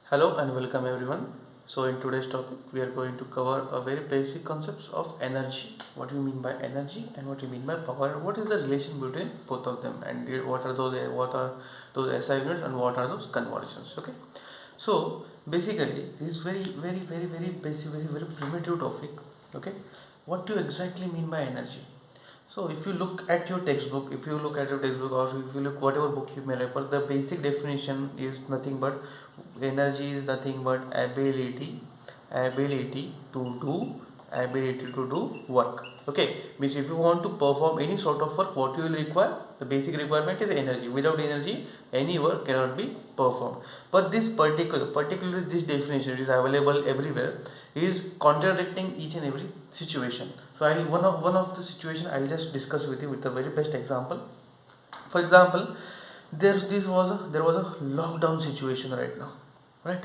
Hello and welcome everyone. So in today's topic we are going to cover a very basic concepts of energy. What do you mean by energy and what do you mean by power and what is the relation between both of them and what are those SI units and what are those conversions. Okay. So basically this is very basic, very primitive topic. Okay. What do you exactly mean by energy? So if you look at your textbook, or if you look whatever book you may refer, the basic definition is nothing but energy is nothing but ability to do work. Okay, means if you want to perform any sort of work, what you will require? The basic requirement is energy. Without energy, any work cannot be performed. But particularly this definition is available everywhere, is contradicting each and every situation. So I'll one of the situation I'll just discuss with you with the very best example. For example, there was a lockdown situation right now, right?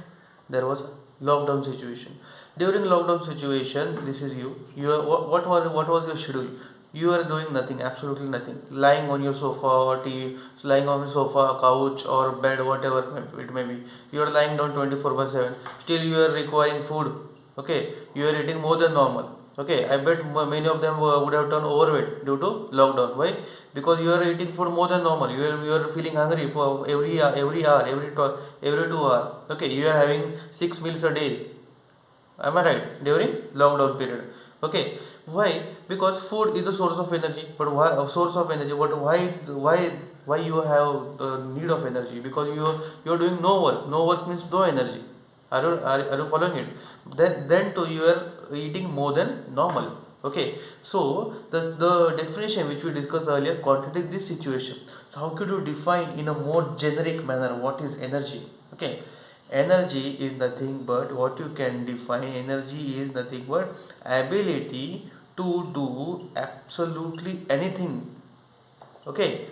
There was a lockdown situation. During lockdown situation, this is you are, what was your schedule? You are doing nothing, absolutely nothing, lying on your sofa or TV, lying on your sofa, couch or bed, whatever it may be. You are lying down 24/7, still you are requiring food. Okay, you are eating more than normal. Okay, I bet many of them would have turned overweight due to lockdown. Why? Because you are eating food more than normal. You are feeling hungry for every hour, every 2 hour. Okay, you are having 6 meals a day. Am I right? During lockdown period. Okay, why? Because food is a source of energy. But why a source of energy? But why you have the need of energy? Because you are doing no work. No work means no energy. Are you following it? Then too you are eating more than normal. Okay, so the definition which we discussed earlier contradicts this situation. So how could you define in a more generic manner what is energy? Okay, energy is nothing but what you can define. Energy is nothing but ability to do absolutely anything. Okay,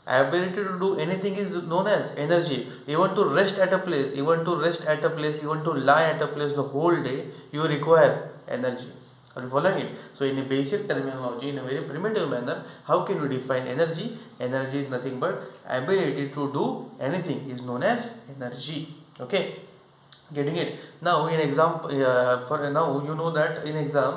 ability to do anything is known as energy. Even to rest at a place, even to lie at a place the whole day, you require energy. Are you following it? So in a basic terminology, in a very primitive manner, how can you define energy? Energy is nothing but ability to do anything is known as energy. Okay, getting it? Now in example, for now you know that in exam,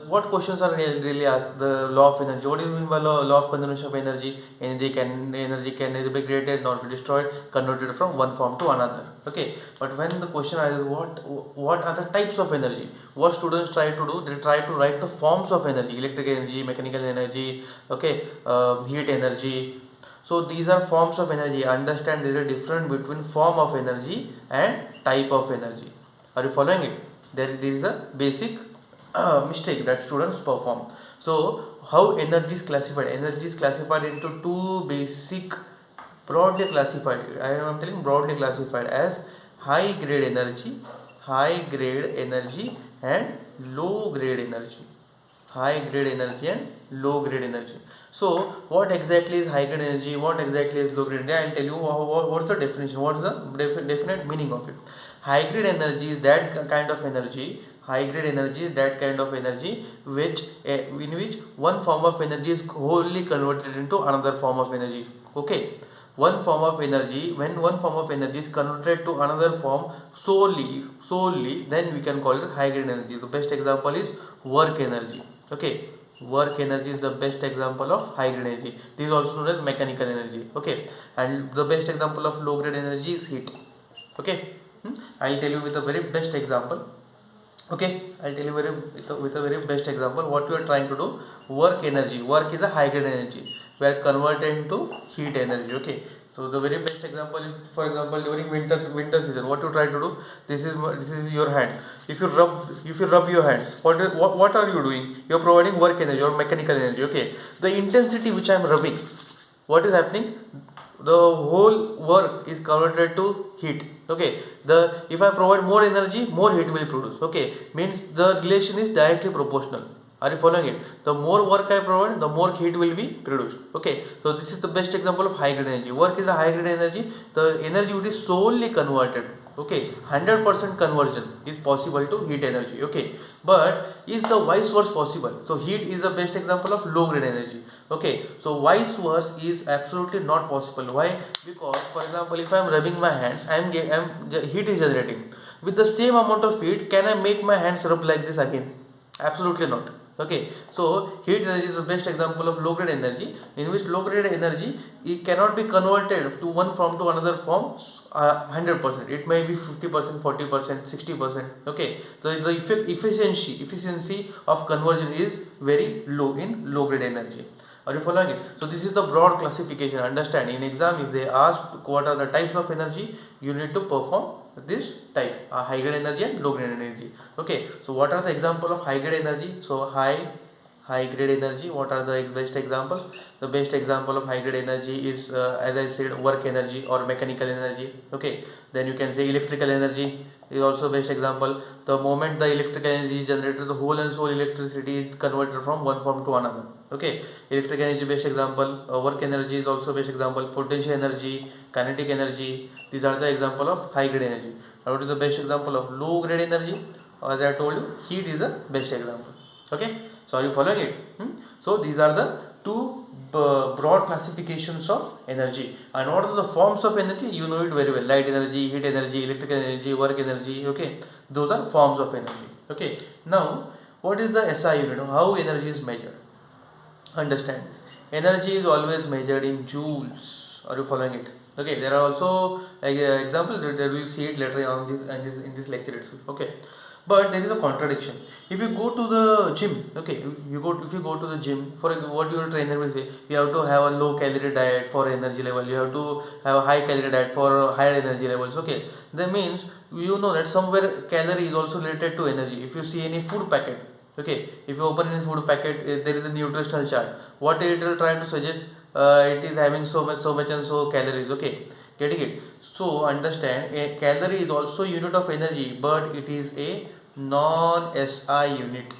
what questions are really asked? The law of energy. What do you mean by law of conservation of energy? Energy can neither be created nor be destroyed, converted from one form to another. Okay, but when the question arises, what are the types of energy? What students try to do? They try to write the forms of energy: electric energy, mechanical energy, okay, heat energy. So these are forms of energy. Understand there is a difference between form of energy and type of energy. Are you following it? There is a basic mistake that students perform. So how energy is classified? Energy is classified into two basic, broadly classified. I am telling broadly classified as high grade energy and low grade energy. High grade energy and low grade energy. So what exactly is high grade energy? What exactly is low grade energy? I'll tell you what's the definition. What's the definite meaning of it? High grade energy is that kind of energy. High grade energy is that kind of energy in which one form of energy is wholly converted into another form of energy. Okay, when one form of energy is converted to another form solely, then we can call it high grade energy. The best example is work energy. Okay, work energy is the best example of high grade energy. This is also known as mechanical energy. Okay, and the best example of low grade energy is heat. Okay, I'll tell you with a very best example. Okay, I'll tell you with a very best example what you are trying to do. Work is a high grade energy. We are converted into heat energy. Okay, so the very best example is, for example, during winter season, what you try to do? This is your hand. If you rub your hands, what are you doing? You are providing work energy or mechanical energy. Okay, the intensity which I am rubbing, what is happening? The whole work is converted to heat. Okay, the if I provide more energy, more heat will produce. Okay, means the relation is directly proportional. Are you following it? The more work I provide, the more heat will be produced. Okay, so this is the best example of high grade energy. Work is a high grade energy. The energy would be solely converted. Okay, 100% conversion is possible to heat energy. Okay, but is the vice versa possible? So heat is the best example of low grade energy. Okay, so vice versa is absolutely not possible. Why? Because for example, if I am rubbing my hands, heat is generating. With the same amount of heat, can I make my hands rub like this again? Absolutely not. Okay, so heat energy is the best example of low grade energy, in which low grade energy it cannot be converted to one form to another form 100%. It may be 50%, 40%, 60%. Okay, so the efficiency of conversion is very low in low grade energy. Are you following it? So this is the broad classification. Understand, in exam if they ask what are the types of energy, you need to perform this type, high grade energy and low grade energy. Okay, so what are the example of high grade energy? So high grade energy, what are the best examples? The best example of high grade energy is as I said, work energy or mechanical energy. Okay, then you can say electrical energy is also best example. The moment the electrical energy is generated, the whole and sole electricity is converted from one form to another. Okay, electric energy best example. Work energy is also best example. Potential energy, kinetic energy, these are the example of high grade energy. What is the best example of low grade energy? As I told you, heat is the best example. Okay, so are you following it? So these are the two broad classifications of energy. And what are the forms of energy? You know it very well: light energy, heat energy, electrical energy, work energy. Okay, those are forms of energy. Okay, now what is the SI unit? How energy is measured? Understand this. Energy is always measured in joules. Are you following it? Okay, there are also examples that we will see it later on in this lecture itself. Okay, but there is a contradiction. If you go to the gym, okay, if you go to the gym, for what your trainer will say, you have to have a low calorie diet for energy level, you have to have a high calorie diet for higher energy levels. Okay, that means you know that somewhere calorie is also related to energy. If you see any food packet, okay, if you open any food packet, there is a nutritional chart. What it will try to suggest, it is having so much and so calories. Okay, getting it? So understand, a calorie is also unit of energy, but it is a non-SI unit.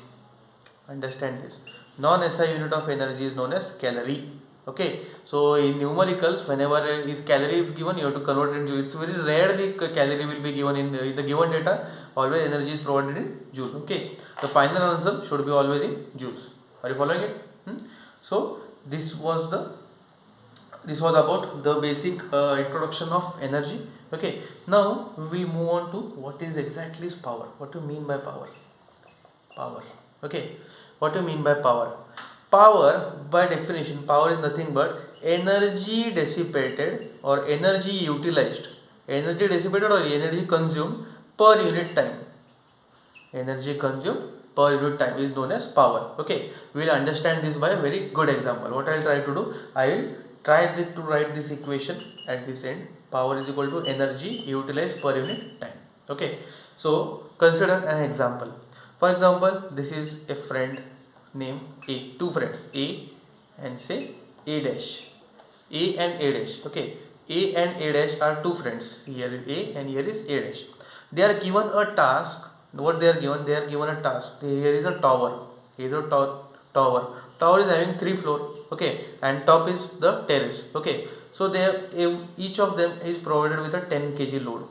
Understand this. Non-SI unit of energy is known as calorie. Okay, so in numericals, whenever is calorie is given, you have to convert it into. It's very rarely calorie will be given in the given data. Always energy is provided in joules. Okay, the final answer should be always in joules. Are you following it? So this was about the basic introduction of energy. Okay, now we will move on to what is exactly is power. What do you mean by power? Power. Okay, what do you mean by power? Power, by definition, power is nothing but energy dissipated or energy utilized, energy dissipated or energy consumed per unit time. Energy consumed per unit time is known as power. Okay, we will understand this by a very good example. What I will try to do, I will try to write this equation at this end. Power is equal to energy utilized per unit time. Okay, so consider an example. For example, this is a friend named A, two friends A and say A dash. A and A dash. Okay, A and A dash are two friends. Here is A and here is A dash. They are given a task. What they are given? They are given a task. Here is a tower. Here is a tower. Tower is having 3 floors. Okay, and top is the terrace. Okay, so they have, each of them is provided with a 10 kg load.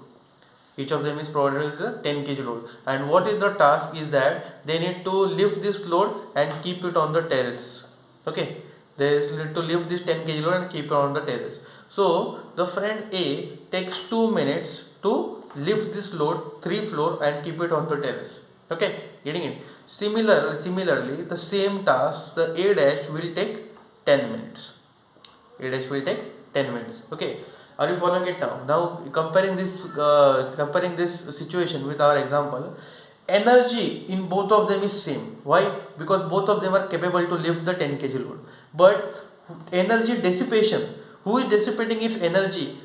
Each of them is provided with a 10 kg load, and what is the task is that they need to lift this load and keep it on the terrace. Okay, they need to lift this 10 kg load and keep it on the terrace. So the friend A takes 2 minutes to lift this load 3 floor and keep it on the terrace. Okay, getting it? Similarly, the same task, the A dash will take 10 minutes. A dash will take 10 minutes. Okay, are you following it now? Now comparing this situation with our example, energy in both of them is same. Why? Because both of them are capable to lift the 10 kg load. But energy dissipation, who is dissipating its energy?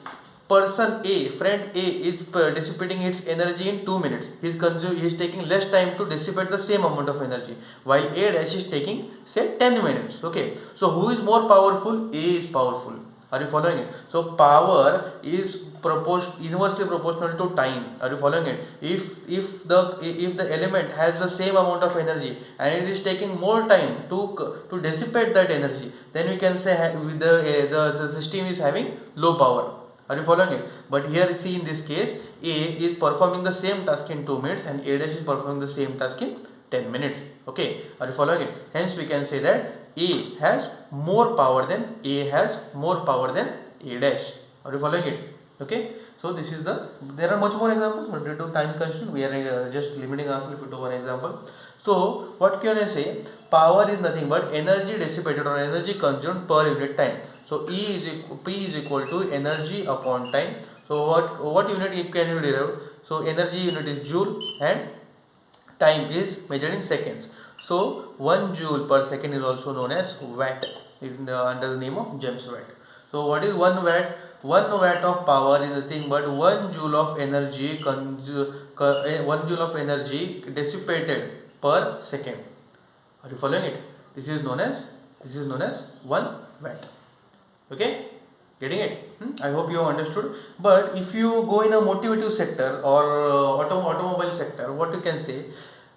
Person A, friend A is dissipating its energy in 2 minutes. He is taking less time to dissipate the same amount of energy, while A dash is taking say 10 minutes. Okay, so who is more powerful? A is powerful. Are you following it? So power is inversely proportional to time. Are you following it? If the element has the same amount of energy and it is taking more time to dissipate that energy, then we can say the system is having low power. Are you following it? But here see, in this case, A is performing the same task in 2 minutes and A dash is performing the same task in 10 minutes. Okay, are you following it? Hence we can say that A has more power than A dash. Are you following it? Okay, so this is there are much more examples, but due to time constraint we are just limiting ourselves to one example. So what can I say? Power is nothing but energy dissipated or energy consumed per unit time. So P is equal to energy upon time. So what unit can you derive? So energy unit is joule and time is measured in seconds. So 1 joule per second is also known as watt under the name of James Watt. So what is 1 watt? 1 watt of power is nothing but 1 joule of energy 1 joule of energy dissipated per second. Are you following it? This is known as 1 watt. Okay, getting it? I hope you have understood. But if you go in a motivative sector or automobile sector, what you can say,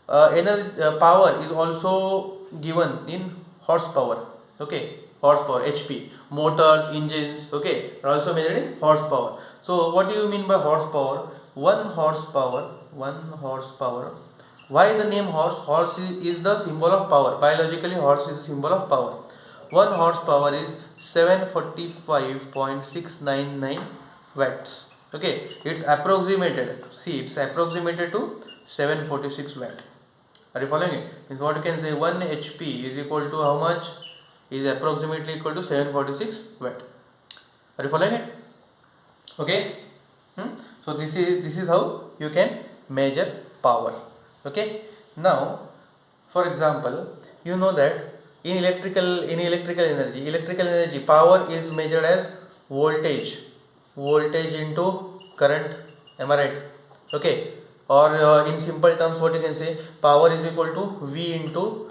power is also given in horsepower. Okay, horsepower, HP, motors, engines, okay, are also measured in horsepower. So what do you mean by horsepower? 1 horsepower. Why the name horse? Horse is the symbol of power. Biologically, horse is the symbol of power. 1 horsepower is 745.699 watts. Okay, it's approximated. See, it's approximated to 746 watt. Are you following it? Means what you can say, 1 HP is equal to how much? Is approximately equal to 746 watt. Are you following it? Okay. So this is how you can measure power. Okay. Now, for example, you know that in electrical energy, power is measured as voltage into current. Am I right? Okay. Or in simple terms, what you can say, power is equal to V into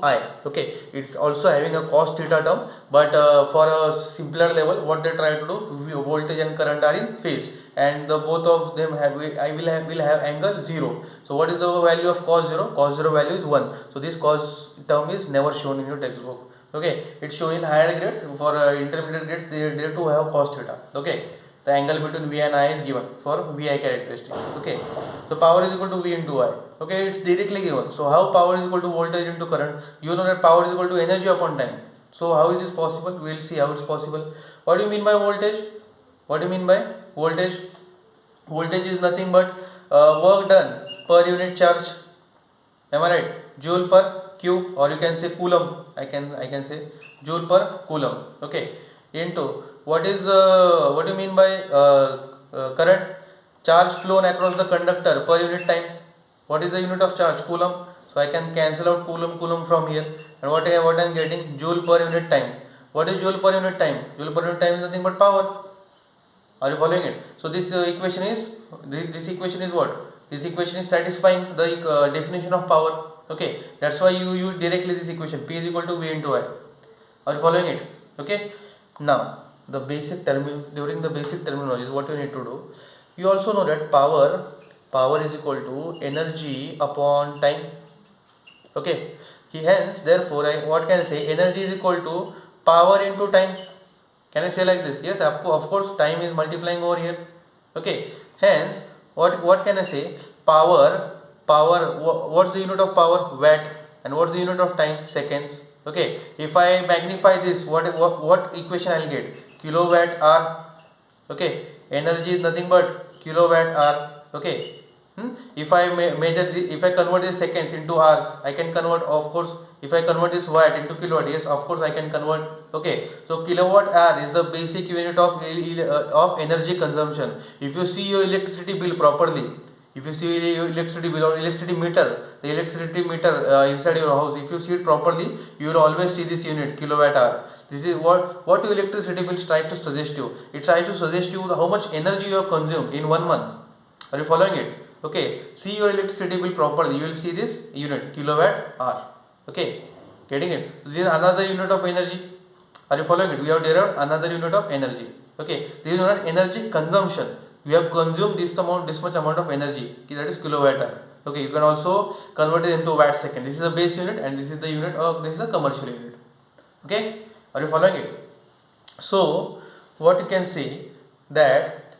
I. Okay, it's also having a cos theta term, but for a simpler level, what they try to do, voltage and current are in phase, and both of them will have angle 0. So what is the value of cos 0? Cos 0 value is 1. So this cos term is never shown in your textbook. Okay, it's shown in higher grades. For intermediate grades, they to have cos theta. Okay, the angle between V and I is given for VI characteristic. Okay, so power is equal to V into I. Okay, it's directly given. So how power is equal to voltage into current? You know that power is equal to energy upon time. So how is this possible? We will see how it's possible. What do you mean by voltage? Voltage is nothing but work done per unit charge. Am I right? Joule per Q, or you can say coulomb. I can say joule per coulomb. Okay, into what do you mean by current? Charge flown across the conductor per unit time. What is the unit of charge? Coulomb. So I can cancel out coulomb from here, and what I am getting? Joule per unit time. What is joule per unit time? Joule per unit time is nothing but power. Are you following it? So this equation is what? This equation is satisfying the definition of power. Okay, that's why you use directly this equation, P is equal to V into I. Are you following it? Okay. Now during the basic terminology, what you need to do, you also know that power is equal to energy upon time. Okay, hence therefore what can I say? Energy is equal to power into time. Can I say like this? Yes, of course, time is multiplying over here. Okay, hence what can I say? Power, what's the unit of power? Watt. And what's the unit of time? Seconds. Okay, if I magnify this, what equation I'll get? Kilowatt hour. Okay, energy is nothing but kilowatt hour. Okay, if I if I convert this seconds into hours, I can convert, of course. If I convert this watt into kilowatt, yes, of course I can convert. Okay, so kilowatt hour is the basic unit of energy consumption. If you see your electricity bill properly, if you see your electricity bill or electricity meter, the electricity meter inside your house, if you see it properly, you will always see this unit, kilowatt hour. This is what your electricity bill tries to suggest you. It tries to suggest you how much energy you have consumed in 1 month. Are you following it? Okay, see your electricity bill properly, you will see this unit, kilowatt hour. Okay, getting it? This is another unit of energy. Are you following it? We have derived another unit of energy. Okay, this is known as energy consumption. We have consumed this much amount of energy, that is kilowatt hour. Okay, you can also convert it into watt second. This is the base unit and this is the unit, or this is the commercial unit. Okay, are you following it? So what you can say that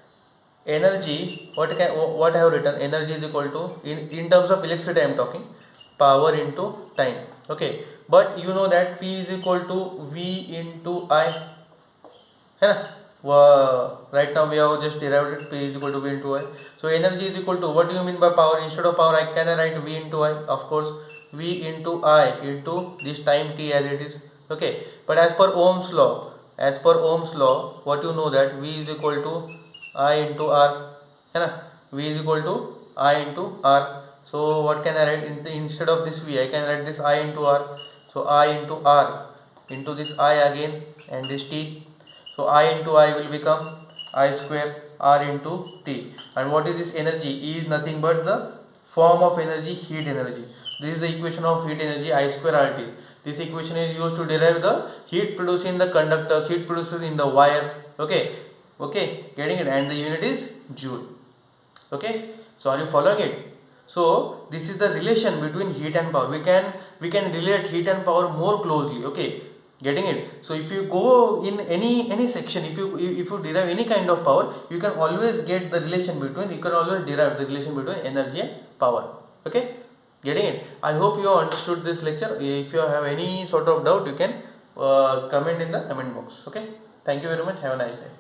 energy, what I have written, energy is equal to, in terms of electricity I am talking, power into time. Okay, but you know that P is equal to V into I, है ना? Right now we have just derived it, P is equal to V into I. So energy is equal to, what do you mean by power? Instead of power I can write V into I, of course, V into I into this time T as it is. Okay, but as per Ohm's law, what you know that V is equal to I into R, है ना? V is equal to I into R. So what can I write? Instead of this V I can write this I into R. So I into R into this I again and this T. So I into I will become I square R into T. And what is this energy? E is nothing but the form of energy, heat energy. This is the equation of heat energy, I square RT. This equation is used to derive the heat produced in the conductors, heat produced in the wire. Okay, getting it? And the unit is joule. Okay, so are you following it? So this is the relation between heat and power. We can relate heat and power more closely. Okay, getting it? So if you go in any section, if you derive any kind of power, you can always get the relation between, you can always derive the relation between energy and power. Okay, getting it? I hope you have understood this lecture. If you have any sort of doubt, you can comment in the comment box. Okay, thank you very much. Have a nice day.